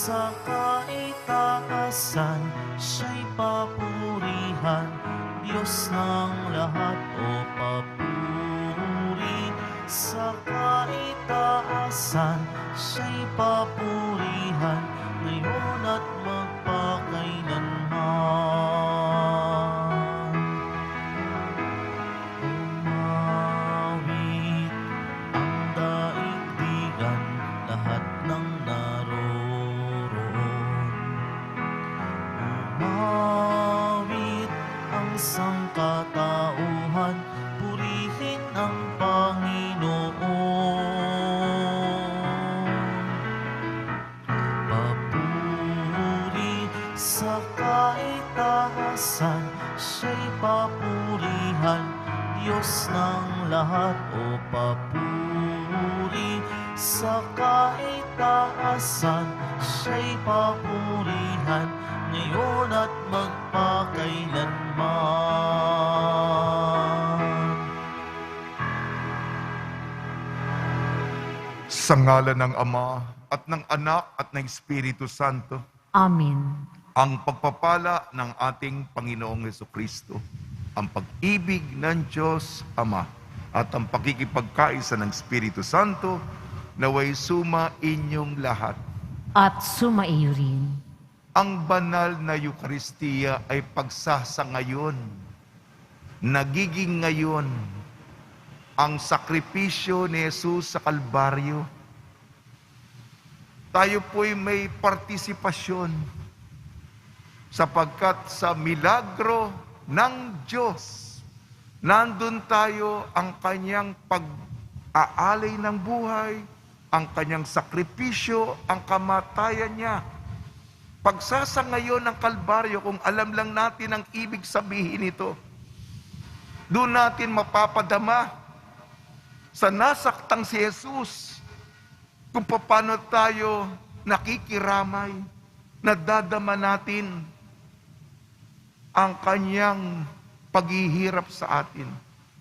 sa kaitaasan, siya'y papurihan, Diyos ng lahat o papuri. Sa kaitaasan, siya'y papurihan, ngayon at magpakailanman. Umawit ang daigdigan, lahat ng naroroon. Umawit ang sangkatauhan, purihin ang Panginoon. Papuri sa kaitaasan, siya'y papurihan, Diyos ng lahat o papuri. Sa kaitaasan, siya'y papurihan, ngayon at magpakailanman. Sa ngalan ng Ama at ng Anak at ng Espiritu Santo, Amen. ang pagpapala ng ating Panginoong Hesukristo, ang pag-ibig ng Diyos Ama, at ang pakikipagkaisa ng Espiritu Santo, naway suma inyong lahat. At sumaiyo rin. Ang banal na Eukaristiya ay pagsasangayon. Nagiging ngayon ang sakripisyo ni Jesus sa Kalbaryo. Tayo po'y may partisipasyon sapagkat sa milagro ng Diyos, nandun tayo ang kanyang pag-aalay ng buhay, ang kanyang sakripisyo, ang kamatayan niya. Pagsasangayon ng Kalbaryo, kung alam lang natin ang ibig sabihin nito, doon natin mapapadama sa nasaktang si Jesus kung paano tayo nakikiramay, nadadama natin ang kanyang paghihirap sa atin.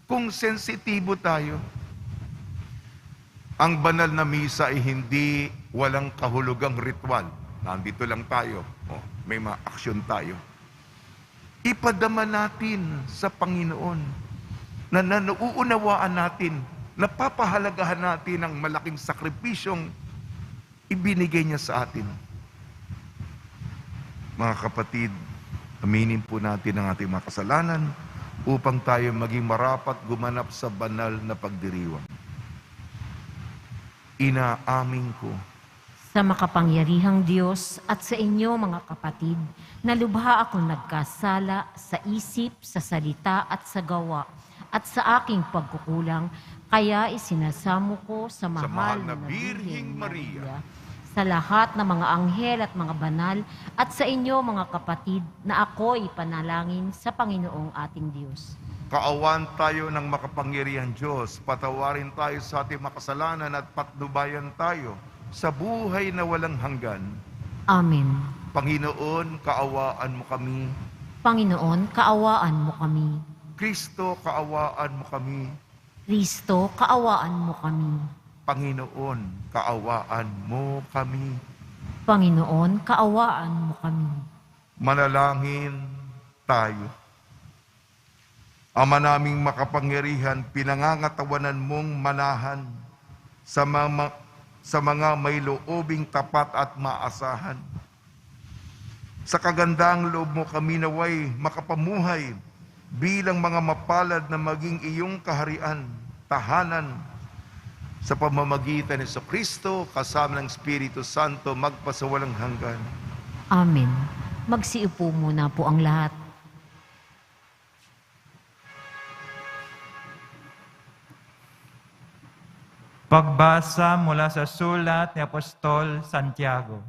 Kung sensitibo tayo, ang banal na misa ay hindi walang kahulugang ritual. Nandito lang tayo, may mga aksyon tayo. Ipadama natin sa Panginoon na nauunawaan natin, napapahalagahan natin ang malaking sakripisyong ibinigay niya sa atin. Mga kapatid, aminin po natin ang ating mga kasalanan upang tayo maging marapat gumanap sa banal na pagdiriwang. Inaamin ko Sa makapangyarihang Diyos at sa inyo mga kapatid, na lubha akong nagkasala sa isip, sa salita at sa gawa, at sa aking pagkukulang, kaya isinasamo ko sa mahal na Birheng Maria, sa lahat ng mga anghel at mga banal, at sa inyo mga kapatid, na ako'y panalangin sa Panginoong ating Diyos. Kaawan tayo ng makapangyarihang Diyos, patawarin tayo sa ating makasalanan at patnubayan tayo sa buhay na walang hanggan. Amen. Panginoon, kaawaan mo kami. Panginoon, kaawaan mo kami. Kristo, kaawaan mo kami. Kristo, kaawaan mo kami. Panginoon, kaawaan mo kami. Panginoon, kaawaan mo kami. Manalangin tayo. Ama naming makapangyarihan, pinangangatawanan mong manahan sa mga may loobing tapat at maasahan. Sa kagandang loob mo kami naway makapamuhay bilang mga mapalad na maging iyong kaharian, tahanan, sa pamamagitan ni Kristo kasama ng Espiritu Santo magpasawalang hanggan. Amen. Magsiupo muna po ang lahat. Pagbasa mula sa sulat ni Apostol Santiago.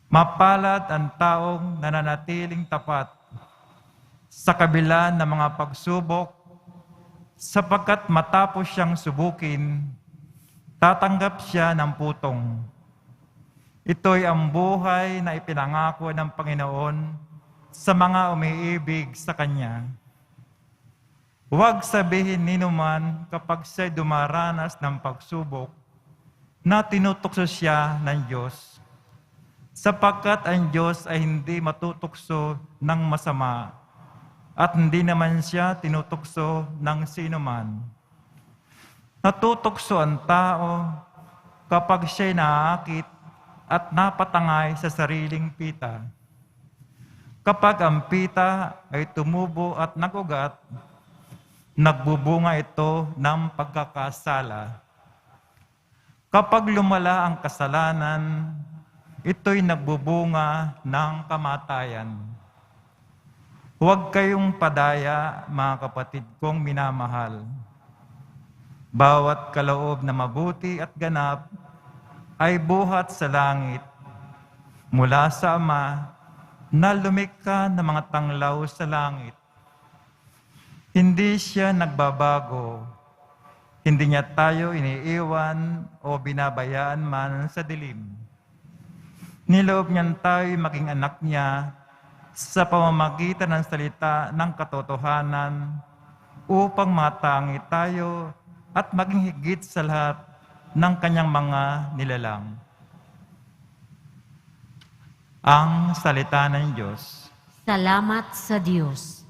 Mapalad ang taong nananatiling tapat sa kabila ng mga pagsubok, sapagkat matapos siyang subukin, tatanggap siya ng putong. Ito'y ang buhay na ipinangako ng Panginoon sa mga umiibig sa Kanya. Huwag sabihin ninuman kapag siya'y dumaranas ng pagsubok na tinutokso siya ng Diyos. sapagkat ang Diyos ay hindi matutukso ng masama at hindi naman siya tinutukso ng sinuman. Natutukso ang tao kapag siya'y naakit at napatangay sa sariling pita. Kapag ang pita ay tumubo at nagugat, nagbubunga ito ng pagkakasala. Kapag lumala ang kasalanan, ito'y nagbubunga ng kamatayan. Huwag kayong padaya, mga kapatid kong minamahal. Bawat kaloob na mabuti at ganap ay buhat sa langit mula sa Ama na lumikha ng mga tanglaw sa langit. Hindi siya nagbabago. Hindi niya tayo iniiwan o binabayaan man sa dilim. Niloob niyan tayo maging anak niya sa pamamagitan ng salita ng katotohanan upang matangi tayo at maging higit sa lahat ng kanyang mga nilalang. Ang salita ng Diyos. Salamat sa Diyos.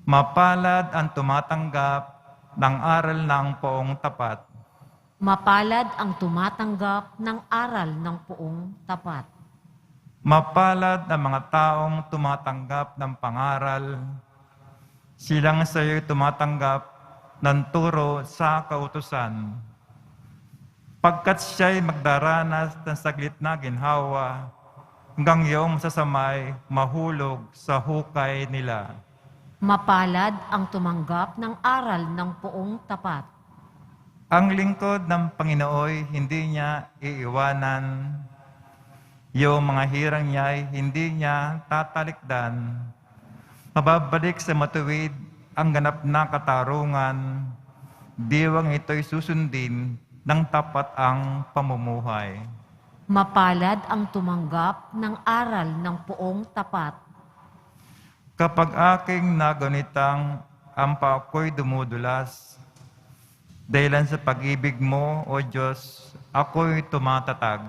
Mapalad ang tumatanggap ng aral ng poong tapat. Mapalad ang tumatanggap ng aral ng poong tapat. Mapalad ang mga taong tumatanggap ng pangaral. Silang sa iyo'y tumatanggap ng turo sa kautusan. Pagkat siya'y magdaranas ng saglit na ginhawa, hanggang iyong sasamay mahulog sa hukay nila. Mapalad ang tumanggap ng aral ng poong tapat. Ang lingkod ng Panginooy hindi niya iiwanan. Yung mga hirang niya'y hindi niya tatalikdan. Mababalik sa matuwid ang ganap na katarungan. Diwang ito'y susundin ng tapat ang pamumuhay. Mapalad ang tumanggap ng aral ng poong tapat. Kapag aking nagunitang ang paa ko'y dumudulas, dahilan sa pag-ibig mo, O Diyos, ako'y tumatatag.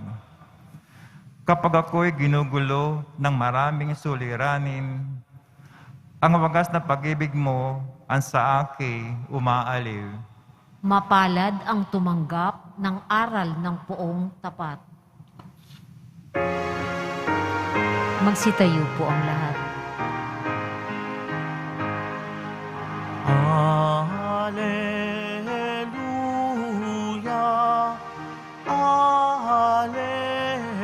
Kapag ako'y ginugulo ng maraming suliranin, ang wagas na pag-ibig mo ang sa akin umaaliw. Mapalad ang tumanggap ng aral ng poong tapat. Magsitayo po ang lahat. Alleluia, Alleluia,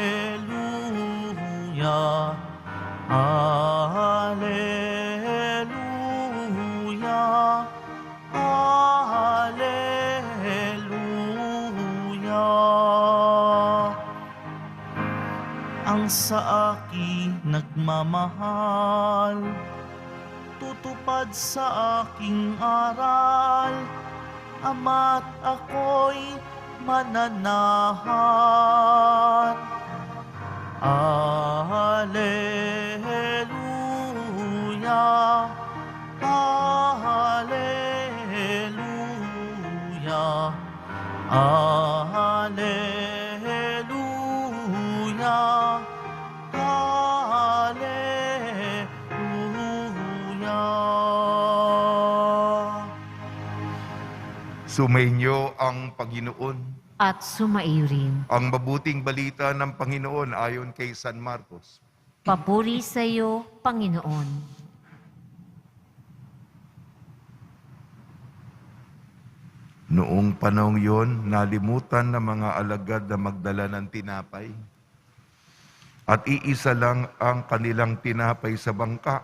Alleluia, Alleluia. Ang sa akin nagmamahal, tutupad sa aking aral, Ama't ako'y mananahan. Alleluia, Alleluia, Alleluia, Alleluia. Sumainyo ang Panginoon. At sumaiyo rin. Ang mabuting balita ng Panginoon ayon kay San Marcos. Papuri sa iyo, Panginoon. Noong panahong yon, nalimutan ng mga alagad na magdala ng tinapay. At iisa lang ang kanilang tinapay sa bangka.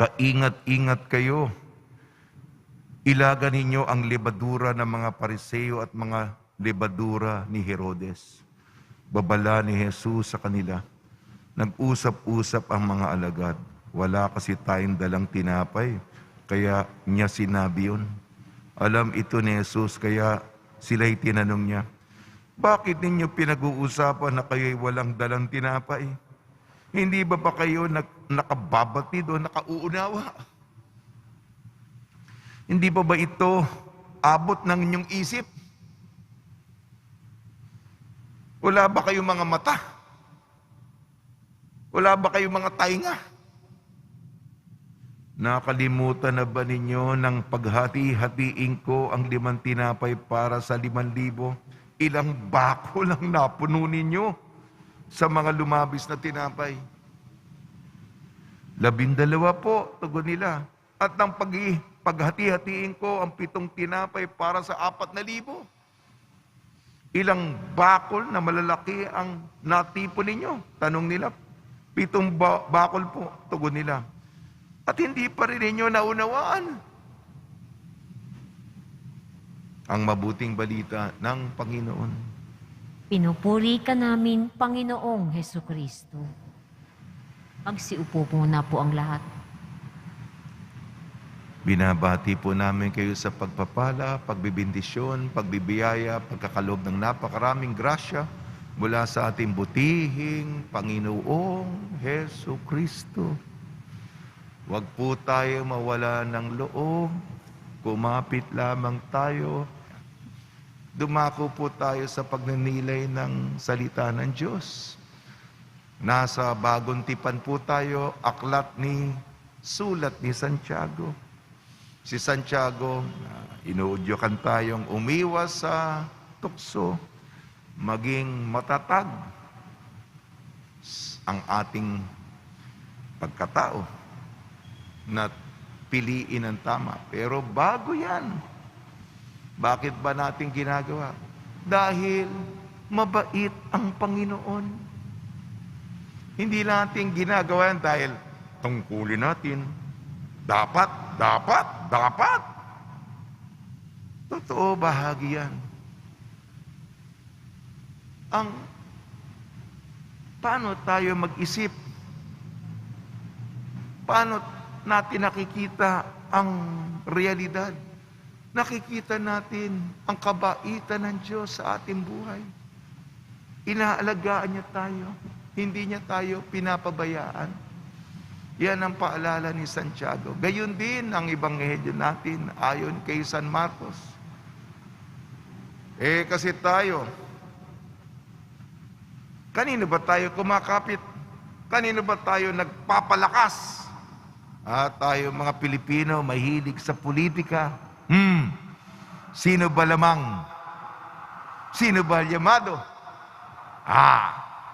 Kaingat-ingat kayo. Ilagan ninyo ang lebadura ng mga Pariseo at mga lebadura ni Herodes. Babala ni Jesus sa kanila. Nag-usap-usap ang mga alagad. Wala kasi tayong dalang tinapay. Kaya niya sinabi yun. Alam ito ni Jesus, kaya sila'y tinanong niya, bakit ninyo pinag-uusapan na kayo'y walang dalang tinapay? Hindi ba kayo nakababatid o nakauunawa? Hindi ba ito abot ng inyong isip? Wala ba kayong mga mata? Wala ba kayong mga tainga? Nakalimutan na ba ninyo ng paghati-hatiin ko ang 5 tinapay para sa 5,000? Ilang bako lang napuno ninyo sa mga lumabis na tinapay? 12 po, tugon nila. At ng paghati-hatiin ko ang 7 tinapay para sa 4,000. Ilang bakol na malalaki ang natipon ninyo? Tanong nila. 7 bakol po, tugon nila. At hindi pa rin ninyo naunawaan ang mabuting balita ng Panginoon. Pinupuri ka namin, Panginoong Hesukristo. Magsiupo muna po ang lahat. Binabati po namin kayo sa pagpapala, pagbibindisyon, pagbibiyaya, pagkakalob ng napakaraming grasya mula sa ating butihing Panginoong Hesukristo. Huwag po tayo mawala ng loob, kumapit lamang tayo, dumako po tayo sa pagninilay ng salita ng Diyos. Nasa bagong tipan po tayo, sulat ni Santiago. Si Santiago, inuudyokan tayong umiwas sa tukso, maging matatag ang ating pagkatao na piliin ang tama. Pero bago yan, bakit ba natin ginagawa? Dahil mabait ang Panginoon. Hindi natin ginagawa yan dahil tungkulin natin. Dapat. Totoo, bahagi yan. Paano tayo mag-isip? Paano natin nakikita ang realidad? Nakikita natin ang kabaitan ng Diyos sa ating buhay. Inaalagaan niya tayo. Hindi niya tayo pinapabayaan. Yan ang paalala ni Santiago. Gayon din ang ebanghelyo natin ayon kay San Marcos. Kasi tayo, kanino ba tayo kumakapit? Kanino ba tayo nagpapalakas? Tayo mga Pilipino, mahilig sa politika. Sino ba lamang? Sino ba llamado?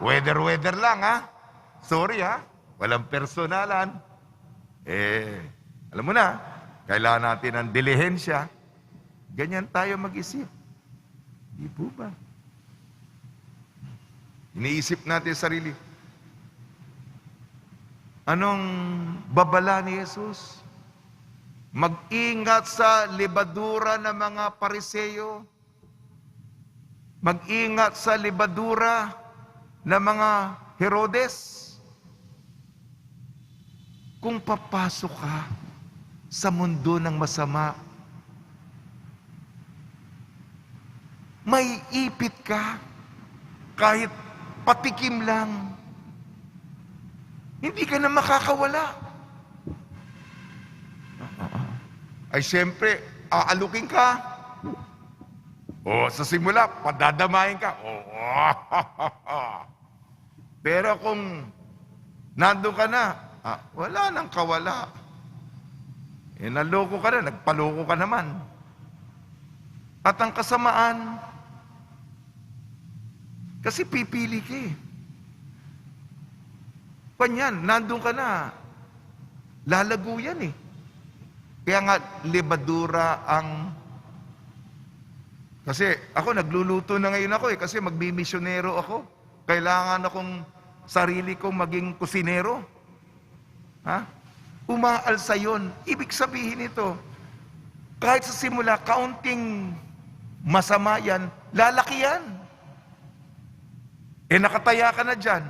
Weather lang Sorry walang personalan. Alam mo na, kailangan natin ng dilihensya. Ganyan tayo mag-isip. Di po ba? Iniisip natin sarili. Anong babala ni Jesus? Mag-ingat sa libadura ng mga Pariseyo. Mag-ingat sa libadura ng mga Herodes. Kung papasok ka sa mundo ng masama, may ipit ka kahit patikim lang. Hindi ka na makakawala. Ay siyempre, aalukin ka. Sa simula, padadamahin ka. Pero kung nandun ka na, wala nang kawala. Naloko ka na, nagpaloko ka naman. At ang kasamaan, kasi pipili ka Panyan, nandun ka na. Lalago yan Kaya nga, libadura ang... Kasi ako, nagluluto na ngayon ako kasi magbimisyonero ako. Kailangan akong sarili kong maging kusinero. Umaalsa yun. Ibig sabihin ito, kahit sa simula, kaunting masama yan, lalaki yan. Nakataya ka na dyan.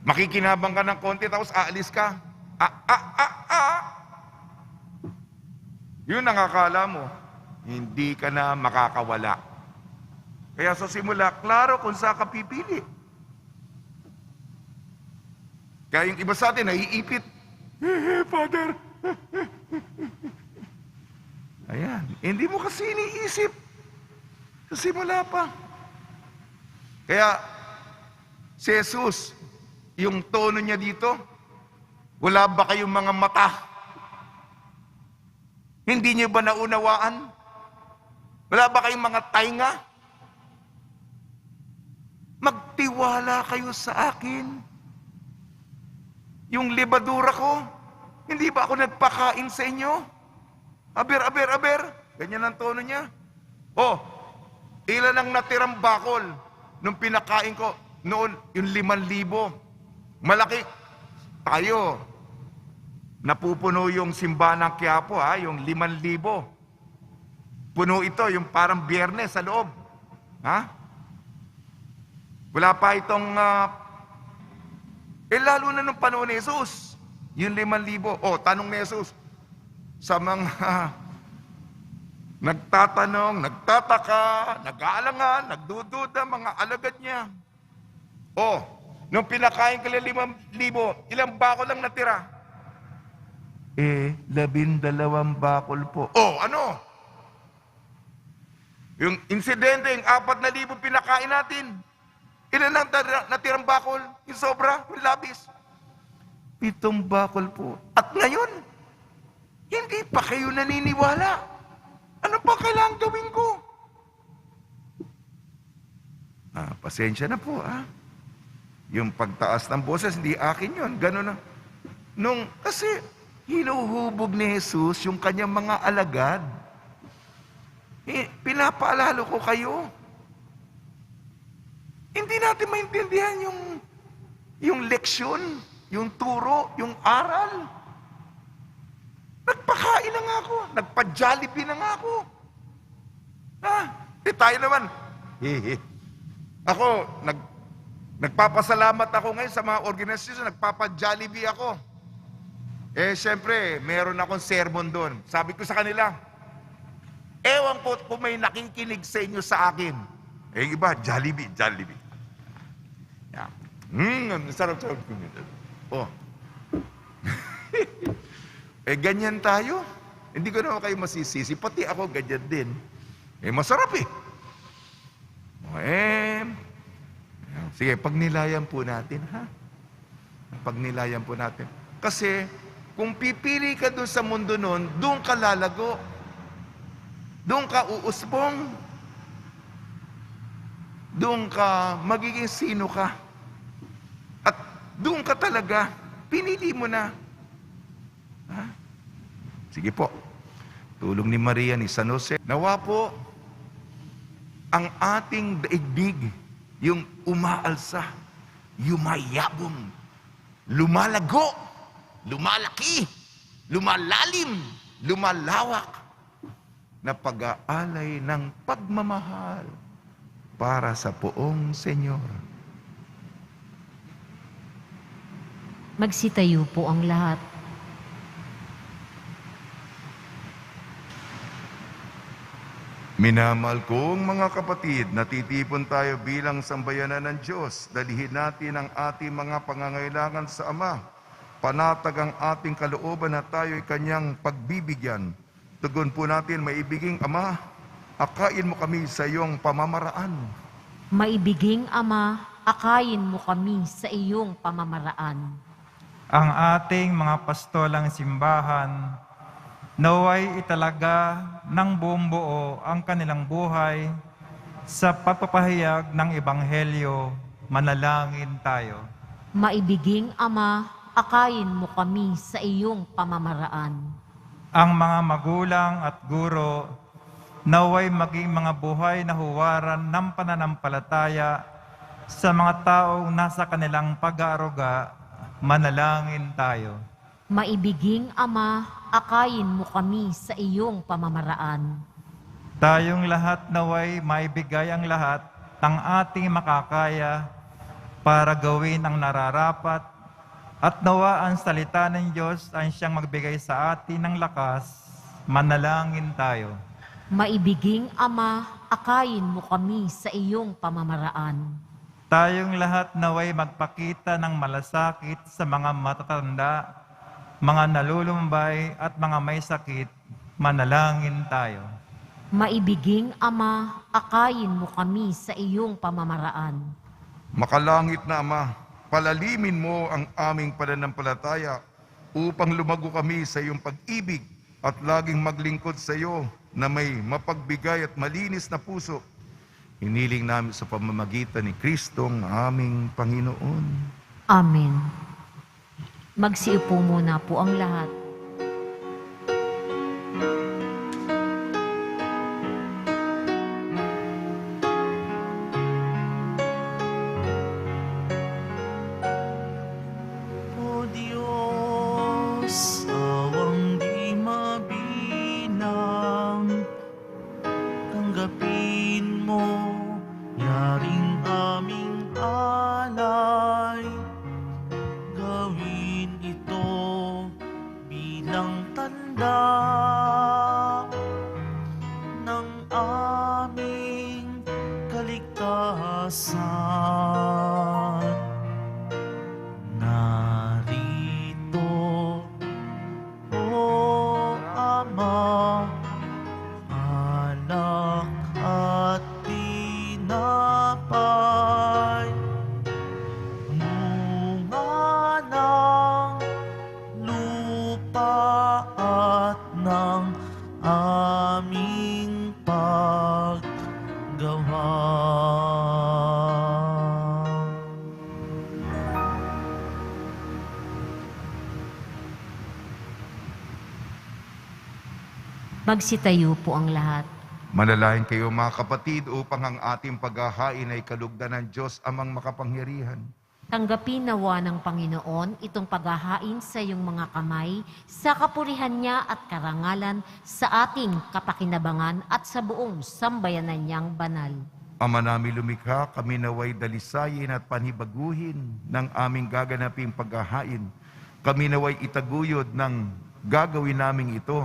Makikinabang ka ng konti tapos aalis ka. Yun ang akala mo. Hindi ka na makakawala. Kaya sa simula, klaro kung saan ka pipili. Kaya yung iba sa atin, naiipit. Father. Ayan. Hindi mo kasi iniisip. Sa simula pa. Kaya, si Jesus, yung tono niya dito, wala ba kayong mga mata? Hindi niyo ba naunawaan? Wala ba kayong mga tainga? Magtiwala kayo sa akin. Yung libadura ko, hindi ba ako nagpakain sa inyo? Aber. Ganyan ang tono niya. Oh, ilan ang natirang bakol nung pinakain ko noon, yung 5,000. Malaki. Tayo, napupuno yung simbahan ng Quiapo, yung 5,000. Puno ito, yung parang Biyernes sa loob. Ha? Wala pa itong, lalo na nung panahon ni Jesus, yung 5,000. Oh, tanong ni Jesus, sa mga nagtatanong, nagtataka, nag-aalangan, nagdududa, mga alagad niya. Oh, nung pinakain ka 5,000, ilang bakol lang natira? 12 bakol po. Oh, ano? Yung insidente, yung 4,000 pinakain natin. Ilan lang natirang bakol? Yung sobra, yung labis. 7 bakol po. At ngayon, hindi pa kayo naniniwala. Ano pa kailangan gawin ko? Pasensya na po, Yung pagtaas ng boses, hindi akin yun. Ganun na. Kasi, hinuhubog ni Jesus yung kanyang mga alagad. Pinapaalala ko kayo. Hindi natin maintindihan yung leksyon, yung turo, yung aral. Nagpakain na nga ako. Nagpa-Jollibee na nga ako. Tayo naman. Ako, nagpapasalamat ako ngayon sa mga organisasyon. Nagpapa-Jollibee ako. Siyempre, meron akong sermon doon. Sabi ko sa kanila, ewan ko kung may nakikinig sa inyo sa akin. Iba, Jollibee. Sarap. Oh. Ganyan tayo. Hindi ko naman kayo masisisi. Pati ako ganyan din. Masarap eh. Sige, pagnilayan po natin, Pagnilayan po natin. Kasi, kung pipili ka doon sa mundo noon, doon ka lalago. Doon ka uusbong. Doon ka magiging sino ka. At doon ka talaga. Pinili mo na. Sige po. Tulong ni Maria, ni San Jose. Nawa po, ang ating daigdig, yung umaalsa, yumayabong, lumalago, lumalaki, lumalalim, lumalawak, na pag-aalay ng pagmamahal para sa poong Senyor. Magsitayo po ang lahat. Minamahal kong mga kapatid, natitipon tayo bilang sambayanan ng Diyos. Dalihin natin ang ating mga pangangailangan sa Ama. Panatag ang ating kalooban na tayo'y Kanyang pagbibigyan. Tugon po natin, maibiging Ama, akayin mo kami sa iyong pamamaraan. Maibiging Ama, akayin mo kami sa iyong pamamaraan. Ang ating mga pastolang simbahan, naway italaga ng buong buo ang kanilang buhay sa pagpapahayag ng Ebanghelyo. Manalangin tayo. Maibiging Ama, akayin mo kami sa iyong pamamaraan. Ang mga magulang at guro, naway maging mga buhay na huwaran ng pananampalataya sa mga taong nasa kanilang pag-aaruga. Manalangin tayo. Maibiging Ama, akayin mo kami sa iyong pamamaraan. Tayong lahat naway maibigay ang lahat ng ating makakaya para gawin ang nararapat at nawa ang salita ng Diyos ang siyang magbigay sa atin ng lakas. Manalangin tayo. Maibiging Ama, akayin mo kami sa iyong pamamaraan. Tayong lahat naway magpakita ng malasakit sa mga matatanda, mga nalulumbay at mga may sakit. Manalangin tayo. Maibiging Ama, akayin mo kami sa iyong pamamaraan. Makalangit na Ama, palalimin mo ang aming pananampalataya upang lumago kami sa iyong pag-ibig at laging maglingkod sa iyo na may mapagbigay at malinis na puso. Hiniling namin sa pamamagitan ni Kristong aming Panginoon. Amen. Magsiupo muna po ang lahat. O Diyos, awang di mabilang, tanggapin mo yaring aming alay. Gawin ito bilang tanda ng aming kaligtasan. Narito, O Ama, alak at tinapay, bunga ng lupa at ng aming paggawa. Magsitayo po ang lahat. Manalangin kayo mga kapatid upang ang ating paghahain ay kalugdan ng Diyos amang makapangyarihan. Tanggapin nawa ng Panginoon itong paghahain sa iyong mga kamay sa kapurihan niya at karangalan sa ating kapakinabangan at sa buong sambayanan niyang banal. Ama namin lumikha, kami naway dalisayin at panibaguhin ng aming gaganaping paghahain. Kami naway itaguyod ng gagawin naming ito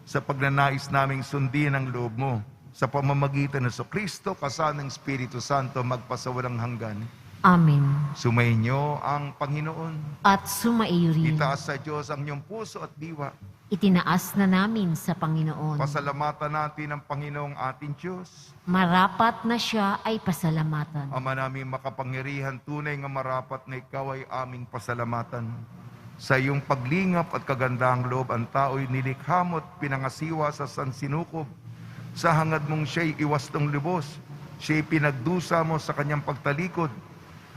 sa pagnanais naming sundin ang loob mo sa pamamagitan ng Kristo kasama ng Espiritu Santo magpasawalang hanggan. Amen. Sumainyo ang Panginoon. At sumaiyo rin. Itaas sa Diyos ang iyong puso at diwa. Itinaas na namin sa Panginoon. Pasalamatan natin ang Panginoong ating Diyos. Marapat na siya ay pasalamatan. Ama namin makapangyarihan, tunay nga marapat na ikaw ay aming pasalamatan. Sa iyong paglingap at kagandahang loob, ang tao'y nilikha mo at pinangasiwa sa sansinukob. Sa hangad mong siya'y iwastong lubos, siya'y pinagdusa mo sa kanyang pagtalikod.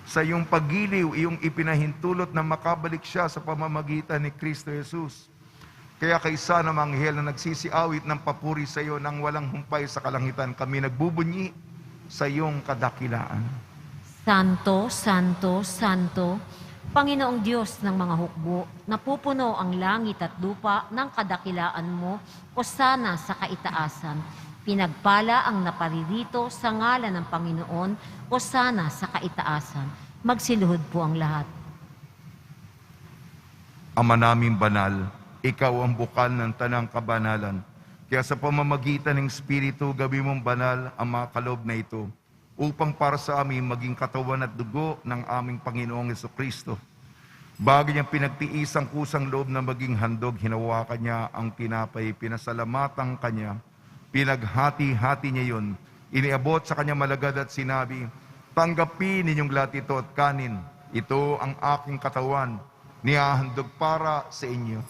Sa iyong paggiliw, iyong ipinahintulot na makabalik siya sa pamamagitan ni Kristo Jesus. Kaya kaysa ng mga anghel na nagsisiawit ng papuri sa iyo nang walang humpay sa kalangitan, kami nagbubunyi sa iyong kadakilaan. Santo, Santo, Santo, Panginoong Diyos ng mga hukbo, napupuno ang langit at lupa ng kadakilaan mo, hosana sa kaitaasan. Pinagpala ang naparirito sa ngalan ng Panginoon, hosana sa kaitaasan. Magsiluhod po ang lahat. Ama naming banal, ikaw ang bukal ng tanang kabanalan. Kaya sa pamamagitan ng Espiritu, gawin mong banal ang mga kaloob na ito, upang para sa amin maging katawan at dugo ng aming Panginoong Jesucristo. Bago niyang pinagtiis ang kusang loob na maging handog, hinawakan niya ang tinapay, pinasalamatan kanya, pinaghati-hati niya yun, iniabot sa kanyang malagad at sinabi, tanggapin ninyong lahat ito at kanin, ito ang aking katawan, nihahandog para sa inyo.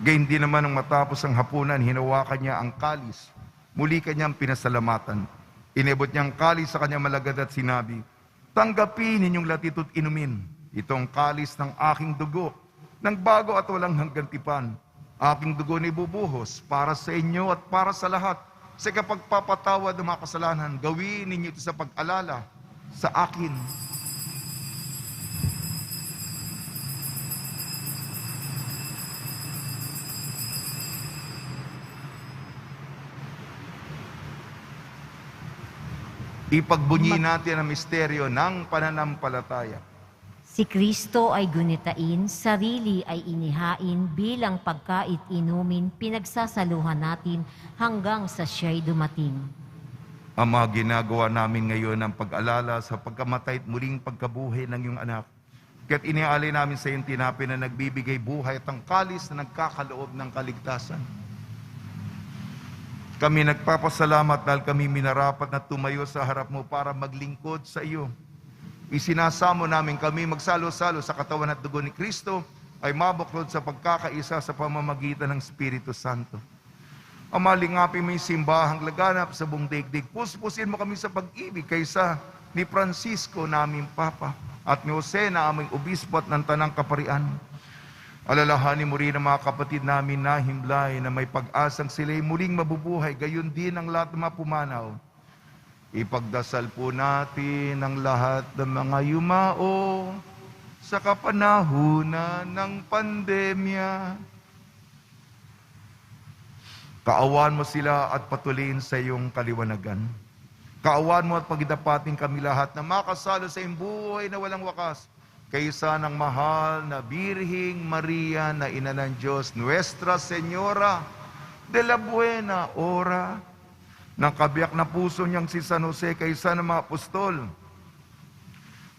Gayun din naman nang matapos ang hapunan, hinawakan niya ang kalis. Muli kanyang pinasalamatan. Inibot niya ang kalis sa kanyang malagad at sinabi, tanggapin ninyong lahat ito't inumin. Itong kalis ng aking dugo, ng bago at walang hanggang tipan. Aking dugo na ibubuhos para sa inyo at para sa lahat. Sa kapagpapatawad ng mga kasalanan, gawin ninyo ito sa pag-alala sa akin. Ipagbunyi natin ang misteryo ng pananampalataya. Si Kristo ay gunitain, sarili ay inihain bilang pagkait inumin, pinagsasaluhan natin hanggang sa siya'y dumating. ang mga ginagawa namin ngayon ng pag-alala sa pagkamatay at muling pagkabuhay ng iyong anak. Kaya't iniaalay namin sa iyong tinapay na nagbibigay buhay at ang kalis na nagkakaloob ng kaligtasan. Kami nagpapasalamat dahil kami minarapat na tumayo sa harap mo para maglingkod sa iyo. Isinasamo namin kami magsalo-salo sa katawan at dugo ni Kristo ay mabuklod sa pagkakaisa sa pamamagitan ng Espiritu Santo. Amalingapin mo yung simbahang laganap sa buong daigdig. Puspusin mo kami sa pag-ibig kaysa ni Francisco naming Papa at ni Jose na aming obispo at ng Tanang Kaparian. Alalahanin mo rin ang mga kapatid namin na himlay na may pag-asang sila'y muling mabubuhay, gayon din ang lahat ng mga pumanaw. Ipagdasal po natin ang lahat ng mga yumao sa kapanahunan ng pandemya. Kaawaan mo sila at patuloyin sa iyong kaliwanagan. Kaawaan mo at pagidapatin kami lahat na makasalo sa iyong buhay na walang wakas, kaysa ng mahal na Birhing Maria na Ina ng Diyos, Nuestra Señora de la Buena Hora, ng kabiyak na puso niyang si San Jose, kaysa ng mga apostol,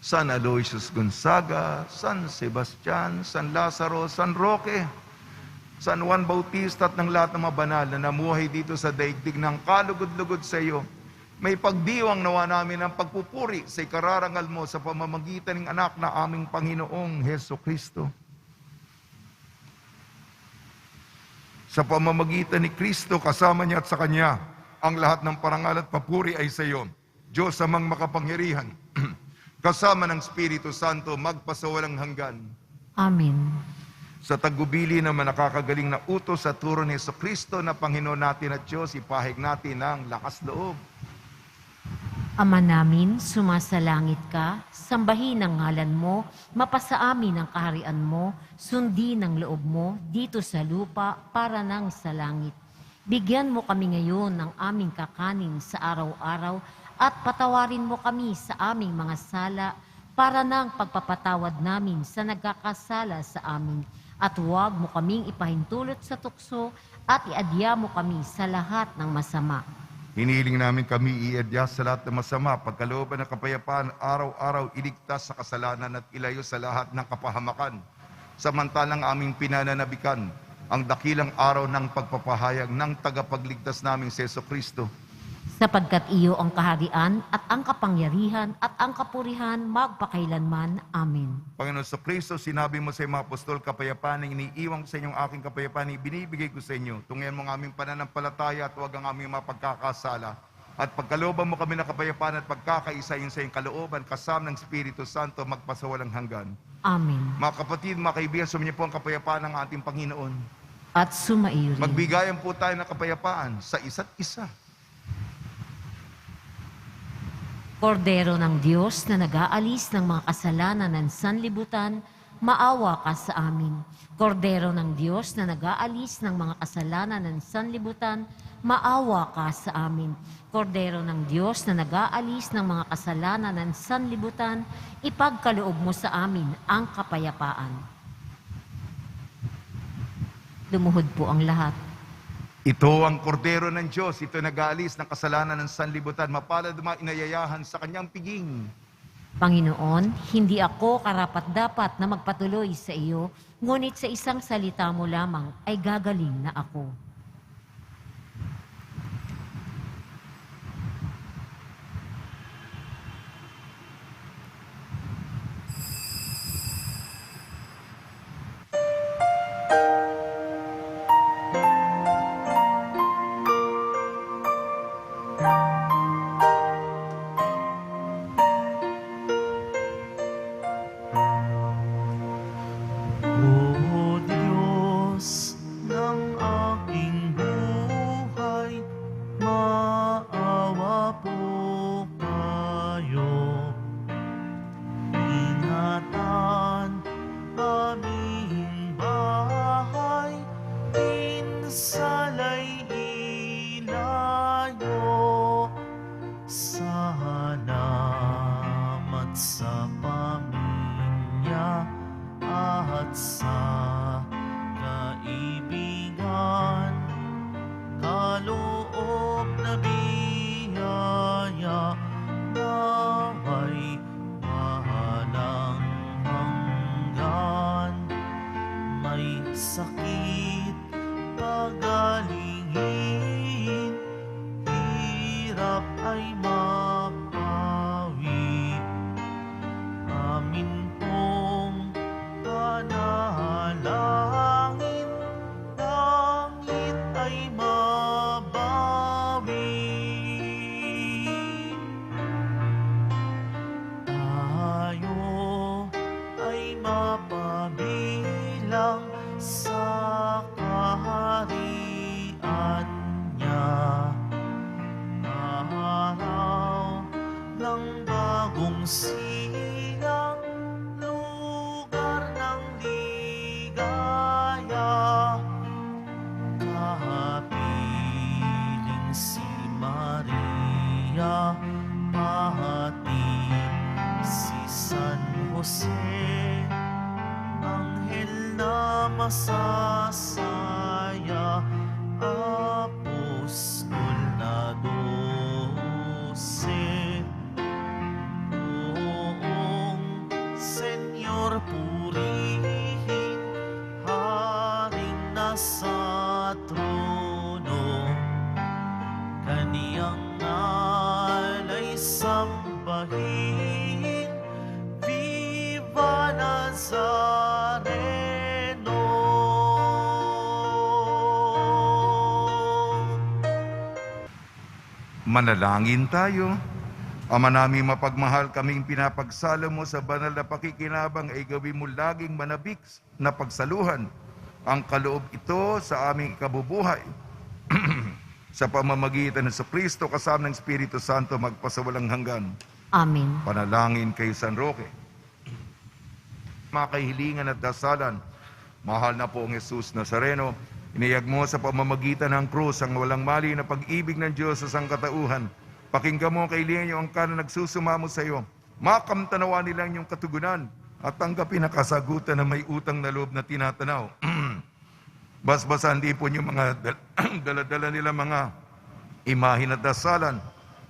San Aloysius Gonzaga, San Sebastian, San Lazaro, San Roque, San Juan Bautista at ng lahat ng mga banal na namuhay dito sa daigdig ng kalugod-lugod sa iyo. May pagdiwang nawa namin ang pagpupuri sa ikararangal mo sa pamamagitan ng anak na aming Panginoong Heso Kristo. Sa pamamagitan ni Kristo, kasama niya at sa Kanya, ang lahat ng parangal at papuri ay sa iyo. Diyos amang makapangyarihan, kasama ng Espiritu Santo, magpasawalang hanggan. Amen. Sa tagubili naman nakakagaling na utos sa turo ni Heso Kristo na Panginoon natin at Diyos, ipahig natin ang lakas loob. Ama namin, sumasalangit ka, sambahin ang ngalan mo, mapasa amin ang kaharian mo, sundin ang loob mo dito sa lupa para nang sa langit. Bigyan mo kami ngayon ng aming kakanin sa araw-araw at patawarin mo kami sa aming mga sala para nang pagpapatawad namin sa nagkakasala sa amin. At huwag mo kaming ipahintulot sa tukso at iadya mo kami sa lahat ng masama. Hinihiling namin kami iadya sa lahat ng masama, pagkalooban ng kapayapaan, araw-araw iligtas sa kasalanan at ilayo sa lahat ng kapahamakan. Samantalang aming pinananabikan ang dakilang araw ng pagpapahayag ng tagapagligtas naming si Heso Kristo. Sapagkat iyo ang kaharian at ang kapangyarihan at ang kapurihan magpakailanman. Amen. Panginoon sa Kristo, sinabi mo sa mga apostol, kapayapaan ang iniiwan ko sa inyong aking kapayapaan, ibinibigay ko sa inyo. Tungayan mo ang aming pananampalataya at huwag ang aming mapagkakasala. At pagkalooban mo kami ng kapayapaan at pagkakaisa yun sa iyong kalooban, kasama ng Espiritu Santo, magpasawalang hanggan. Amen. Mga kapatid, mga kaibigan, sumainyo po ang kapayapaan ng ating Panginoon. At sumaiyo rin. Magbigayan po tayo ng kapayapaan sa isa't isa. Kordero ng Diyos na nag-aalis ng mga kasalanan ng sanlibutan, maawa ka sa amin. Kordero ng Diyos na nag-aalis ng mga kasalanan ng sanlibutan, maawa ka sa amin. Kordero ng Diyos na nag-aalis ng mga kasalanan ng sanlibutan, ipagkaloob mo sa amin ang kapayapaan. Lumuhod po ang lahat. Ito ang kordero ng Diyos, ito nag-aalis ng kasalanan ng sanlibutan, mapalad mga inayayahan sa kanyang piging. Panginoon, hindi ako karapat-dapat na magpatuloy sa iyo, ngunit sa isang salita mo lamang ay gagaling na ako. O Diyos ng aking siyang lugar ng ligaya. Kapiling si Maria, pati si San Jose, anghel na masasaya, apostol na 12. Noong Senyor purihin, haring nasa trono, kaniyang alay sambahin, Viva Nazareno. Manalangin tayo. Ama namin mapagmahal, kaming pinapagsalo mo sa banal na pakikinabang ay gawin mo laging manabik na pagsaluhan ang kaloob ito sa aming ikabubuhay. Sa pamamagitan ng Kristo kasama ng Espiritu Santo magpasawalang hanggan. Amen. Panalangin kay San Roque. Mga kahilingan at dasalan, mahal na po ang Jesus Nazareno, iniyag mo sa pamamagitan ng krus ang walang mali na pag-ibig ng Diyos sa sangkatauhan. Pakinggan mo kailangan niyo ang kanang nagsusumamo sa iyo. Makamtanawa nilang yung katugunan at tanggapin ang kasagutan na may utang na loob na tinatanaw. Basbasan di po yung mga daladala nila mga imahin at dasalan.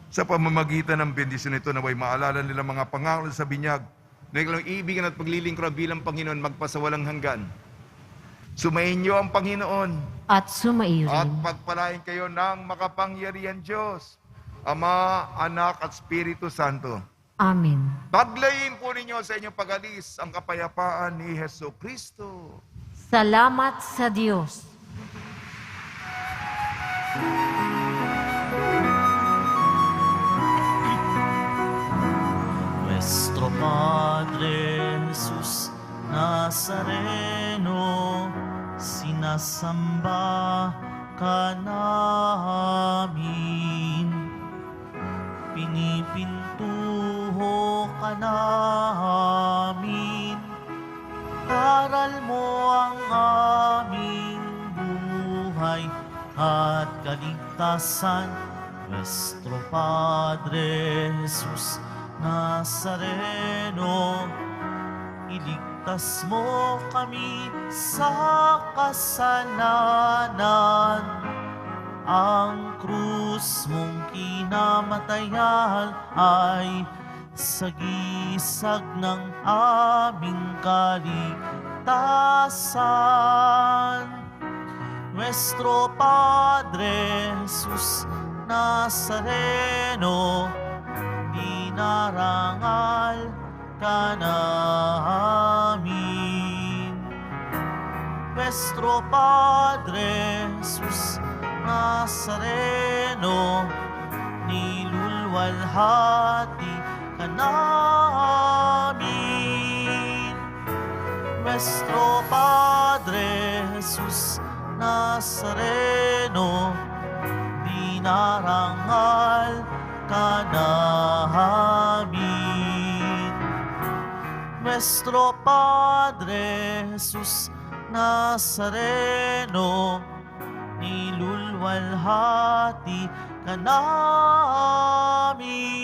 Sa pamamagitan ng bendisyon nito naway maalala nila mga pangako sa binyag na ilang ibigan at paglilingkod bilang Panginoon magpasawalang hanggan. Sumayin niyo ang Panginoon At sumaiyo at rin. pagpalain kayo ng makapangyarihan Diyos, Ama, Anak at Espiritu Santo. Amen. Taglayin po ninyo sa inyong pag-alis ang kapayapaan ni Hesus Kristo. Salamat sa Diyos. Nuestro Padre Jesus Nazareno, sinasamba ka namin, pinipintuho ka namin, aral mo ang aming buhay at kaligtasan. Nuestro Padre Jesus Nazareno, iligtas mo kami sa kasalanan. Ang krus mong kinamatayan ay sagisag ng aming kaligtasan. Nuestro Padre Jesus Nazareno, dinarangal ka namin. Nuestro Padre Jesus Nazareno, nilulwalhati ka namin. Nuestro Padre Jesus Nazareno, dinarangal ka namin. Nuestro Padre Jesus Nazareno, nilulwalhati ka namin.